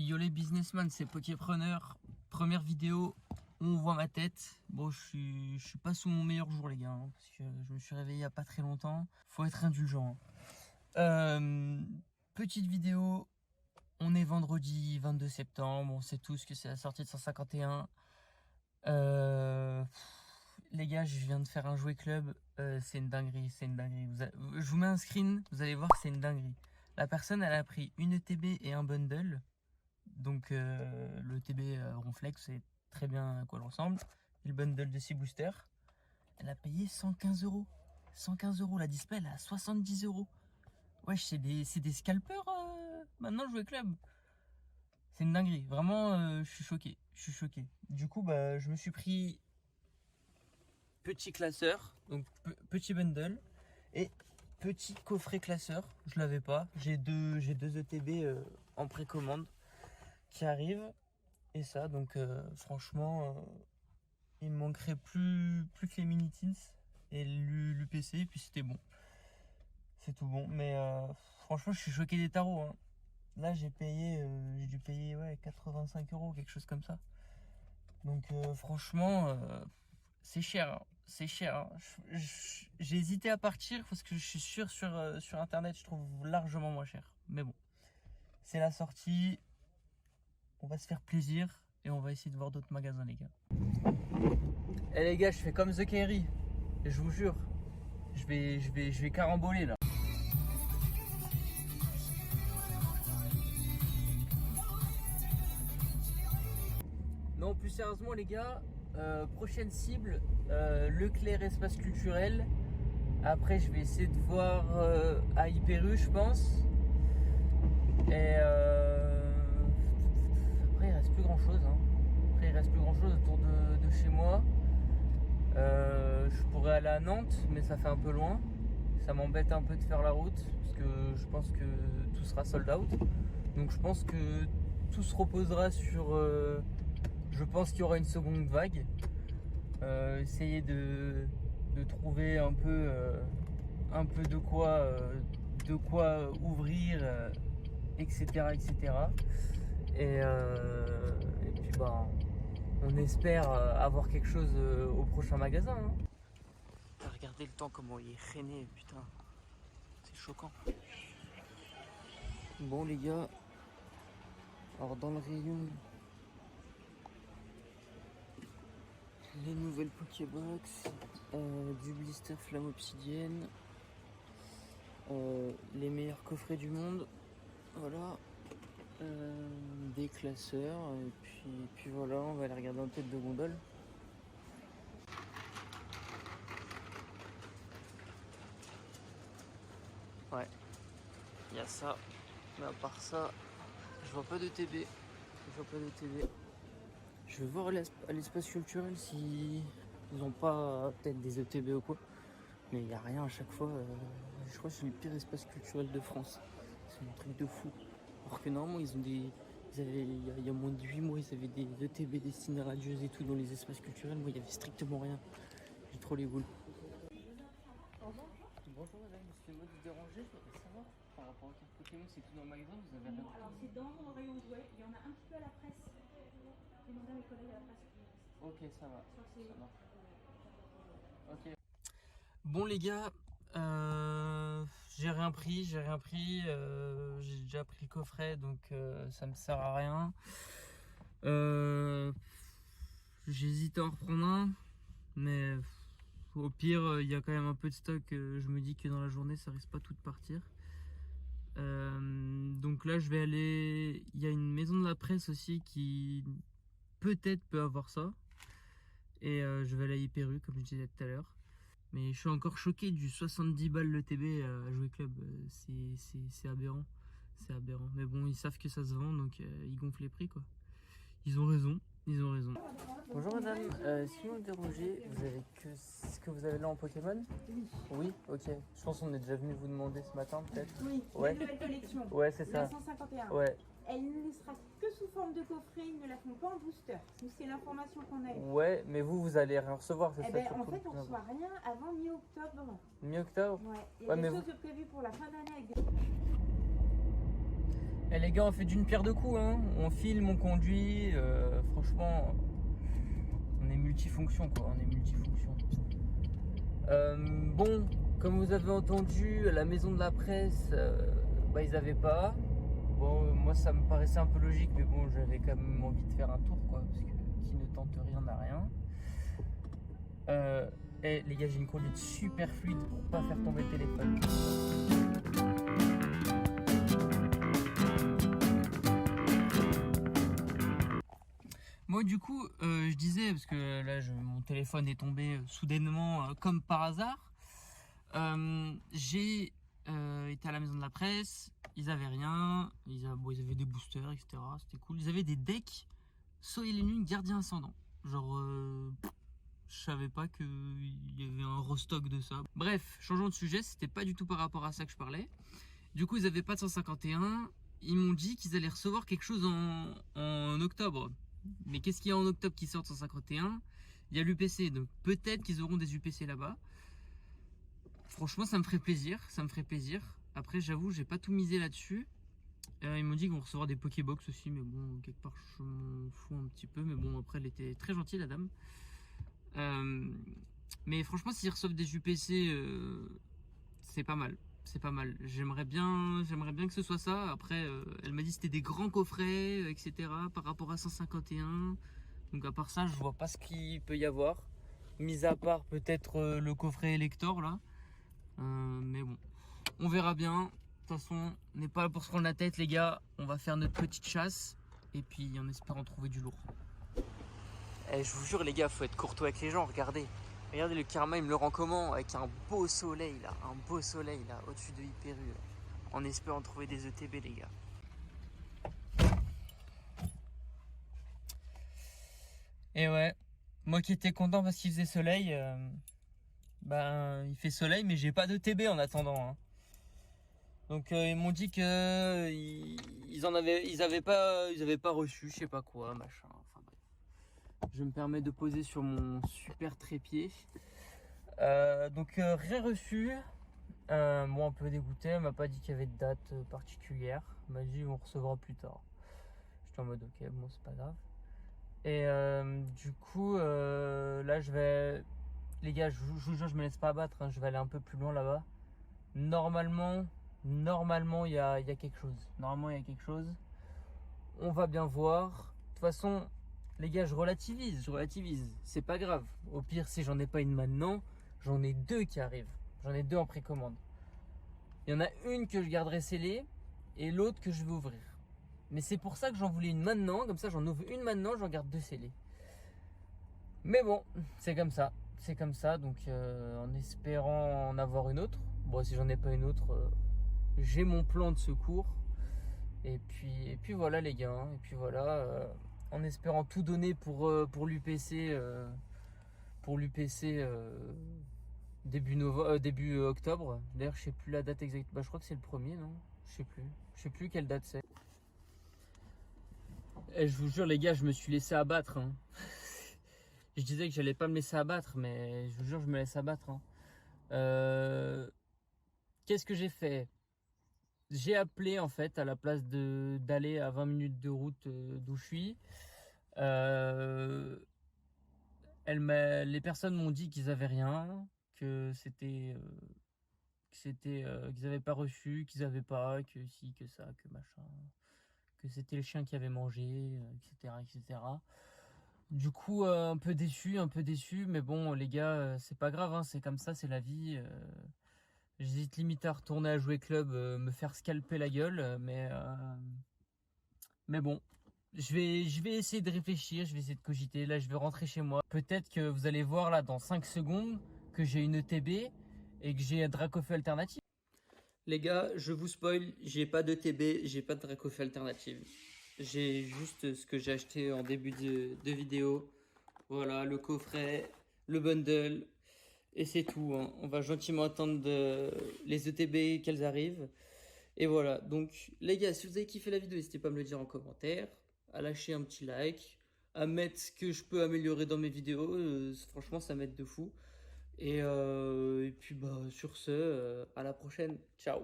Yo les businessmen, c'est Poképreneur. Première vidéo où on voit ma tête. Bon, je suis pas sous mon meilleur jour les gars, hein, parce que je me suis réveillé il y a pas très longtemps. Faut être indulgent. Petite vidéo. On est vendredi 22 septembre. On sait tous que c'est la sortie de 151. Les gars, je viens de faire un jouet club. C'est une dinguerie, c'est une dinguerie. Je vous mets un screen, vous allez voir, c'est une dinguerie. La personne, elle a pris une ETB et un bundle. Donc le ETB Ronflex, c'est très bien à quoi elle ressemble. Et le bundle de 6 boosters. Elle a payé 115 euros. 115 euros. La display, elle a 70 euros. Wesh, c'est des scalpers maintenant le jouet club. C'est une dinguerie. Vraiment, je suis choqué. Je suis choqué. Du coup, bah, je me suis pris petit classeur, donc petit bundle et petit coffret classeur. Je l'avais pas. J'ai deux ETB en précommande qui arrivent. Et ça, donc franchement, il me manquerait plus que les mini-teens et l'UPC, et puis c'était bon. C'est tout bon. Mais franchement, je suis choqué des tarots. Hein. Là, j'ai dû payer ouais, 85 euros, quelque chose comme ça. Donc franchement, c'est cher. Hein. C'est cher. Hein. J'ai hésité à partir parce que je suis sûr sur Internet, je trouve largement moins cher. Mais bon, c'est la sortie. On va se faire plaisir et on va essayer de voir d'autres magasins, les gars. Eh les gars, je fais comme The Kerry. Je vous jure, je vais caramboler là. Non, plus sérieusement les gars, prochaine cible, Leclerc Espace Culturel. Après je vais essayer de voir à Hyper U je pense. Et après il reste plus grand chose. Hein. Après il reste plus grand chose autour de chez moi. Je pourrais aller à Nantes mais ça fait un peu loin. Ça m'embête un peu de faire la route parce que je pense que tout sera sold out. Donc je pense que tout se reposera sur... je pense qu'il y aura une seconde vague. Essayer de trouver un peu de quoi ouvrir, etc. etc. Et puis bah, on espère avoir quelque chose au prochain magasin. Hein. Regardez le temps comment il est rené, putain. C'est choquant. Bon les gars, alors dans le rayon, les nouvelles Pokébox, du blister flamme obsidienne, les meilleurs coffrets du monde, voilà, des classeurs, et puis voilà, on va aller regarder en tête de gondole. Ouais, il y a ça, mais à part ça, je vois pas de TB, Je vais voir à l'espace culturel si ils ont pas peut-être des ETB ou quoi. Mais il n'y a rien à chaque fois. Je crois que c'est le pire espace culturel de France. C'est un truc de fou. Alors que normalement, il y a moins de 8 mois, ils avaient des ETB destinés radieuses et tout dans les espaces culturels. Moi, il n'y avait strictement rien. J'ai trop les boules. Bonjour madame, excusez-moi de vous déranger, je voudrais savoir par rapport aux cartes Pokémon, c'est tout dans le magasin, vous avez rien? Alors c'est dans mon rayon de jouets, il y en a un petit peu à la presse. Demandez à mes collègues à la presse. Ok, ça va. Ça marche. Ok. Bon les gars, j'ai rien pris, j'ai déjà pris le coffret donc ça me sert à rien. J'hésite à en reprendre un, mais au pire il y a quand même un peu de stock, je me dis que dans la journée ça risque pas tout de partir. Donc là je vais aller, il y a une maison de la presse aussi qui peut-être peut avoir ça. Et je vais aller à Hyper U comme je disais tout à l'heure. Mais je suis encore choqué du 70 balles le TB à jouer club. C'est aberrant. C'est aberrant. Mais bon, ils savent que ça se vend, donc ils gonflent les prix, quoi. Ils ont raison. Ils ont raison. Bonjour madame, si vous me dérangez, vous avez que ce que vous avez là en Pokémon? Oui. Oui, ok. Je pense qu'on est déjà venu vous demander ce matin, peut-être. Oui, ouais. la nouvelle collection. Ouais, c'est ça. La 151. Ouais. Elle ne sera que sous forme de coffret, ils ne la font pas en booster. Nous, c'est l'information qu'on a eue. Ouais, mais vous allez rien recevoir, c'est ça? Ben, en fait, on ne reçoit rien avant mi-octobre. Mi-octobre? Ouais. Il y a des choses prévues pour la fin d'année avec des... Et les gars, on fait d'une pierre deux coups, hein. On filme, on conduit, franchement, on est multifonction quoi, on est multifonction. Bon, comme vous avez entendu, à la maison de la presse, bah, ils avaient pas. Bon, moi ça me paraissait un peu logique, mais bon, j'avais quand même envie de faire un tour quoi, parce que qui ne tente rien n'a rien. Et les gars, j'ai une conduite super fluide pour pas faire tomber le téléphone. Moi du coup, je disais, parce que là mon téléphone est tombé soudainement comme par hasard. J'ai été à la maison de la presse, ils avaient rien, ils avaient des boosters, etc. C'était cool. Ils avaient des decks Soleil et Lune gardien ascendant. Genre, je savais pas qu'il y avait un restock de ça. Bref, changeons de sujet, c'était pas du tout par rapport à ça que je parlais. Du coup, ils avaient pas de 151. Ils m'ont dit qu'ils allaient recevoir quelque chose en octobre. Mais qu'est-ce qu'il y a en octobre qui sort de 151? Il y a l'UPC, donc peut-être qu'ils auront des UPC là-bas. Franchement, ça me ferait plaisir, ça me ferait plaisir. Après, j'avoue, j'ai pas tout misé là-dessus. Ils m'ont dit qu'on recevra des Pokébox aussi, mais bon, quelque part, je m'en fous un petit peu. Mais bon, après, elle était très gentille, la dame. Mais franchement, s'ils reçoivent des UPC, c'est pas mal. C'est pas mal. J'aimerais bien que ce soit ça. Après, elle m'a dit que c'était des grands coffrets, etc. par rapport à 151. Donc à part ça, je vois pas ce qu'il peut y avoir. Mis à part peut-être le coffret Elector là. Mais bon, on verra bien. De toute façon, on n'est pas là pour se prendre la tête les gars. On va faire notre petite chasse. Et puis en espérant trouver du lourd. Eh, je vous jure les gars, faut être courtois avec les gens, regardez. Regardez le karma, il me le rend comment? Avec un beau soleil là, au-dessus de Hyperu là. En espérant trouver des ETB les gars. Et ouais, moi qui étais content parce qu'il faisait soleil, ben il fait soleil mais j'ai pas d'ETB en attendant. Hein. Donc ils m'ont dit que ils avaient pas reçu, je sais pas quoi, machin. Enfin bref. Je me permets de poser sur mon super trépied. Donc rien reçu. Moi un peu dégoûté, elle m'a pas dit qu'il y avait de date particulière. Elle m'a dit on recevra plus tard. J'étais en mode ok, bon c'est pas grave. Et du coup là je vais. Les gars, je vous jure, je me laisse pas abattre, hein. Je vais aller un peu plus loin là-bas. Normalement, il y a quelque chose. Normalement, il y a quelque chose. On va bien voir. De toute façon, les gars, je relativise. C'est pas grave. Au pire, si j'en ai pas une maintenant, j'en ai deux qui arrivent. J'en ai deux en précommande. Il y en a une que je garderai scellée et l'autre que je vais ouvrir. Mais c'est pour ça que j'en voulais une maintenant. Comme ça, j'en ouvre une maintenant, j'en garde deux scellées. Mais bon, c'est comme ça. C'est comme ça, donc en espérant en avoir une autre. Bon, si j'en ai pas une autre, j'ai mon plan de secours. Et puis voilà les gars. Hein. Et puis voilà, en espérant tout donner pour l'UPC, début octobre. D'ailleurs, je sais plus la date exacte. Bah, je crois que c'est le premier, non? Je sais plus. Je sais plus quelle date c'est. Et je vous jure les gars, je me suis laissé abattre. Hein. Je disais que j'allais pas me laisser abattre, mais je vous jure, je me laisse abattre. Hein. Qu'est-ce que j'ai fait? J'ai appelé en fait à la place d'aller à 20 minutes de route d'où je suis. Les personnes m'ont dit qu'ils avaient rien, que qu'ils avaient pas reçu, qu'ils avaient pas, que si, que ça, que machin, que c'était le chien qui avait mangé, etc., etc. Du coup, un peu déçu, mais bon, les gars, c'est pas grave, hein, c'est comme ça, c'est la vie. J'hésite limite à retourner à jouer club, me faire scalper la gueule, mais bon, je vais essayer de réfléchir, je vais essayer de cogiter. Là, je vais rentrer chez moi. Peut-être que vous allez voir là dans 5 secondes que j'ai une ETB et que j'ai un Dracofeu alternative. Les gars, je vous spoil, j'ai pas d'ETB, j'ai pas de Dracofeu alternative. J'ai juste ce que j'ai acheté en début de vidéo. Voilà, le coffret, le bundle. Et c'est tout. Hein. On va gentiment attendre les ETB qu'elles arrivent. Et voilà. Donc, les gars, si vous avez kiffé la vidéo, n'hésitez pas à me le dire en commentaire. À lâcher un petit like. À mettre ce que je peux améliorer dans mes vidéos. Franchement, ça m'aide de fou. Et puis, bah, sur ce, à la prochaine. Ciao.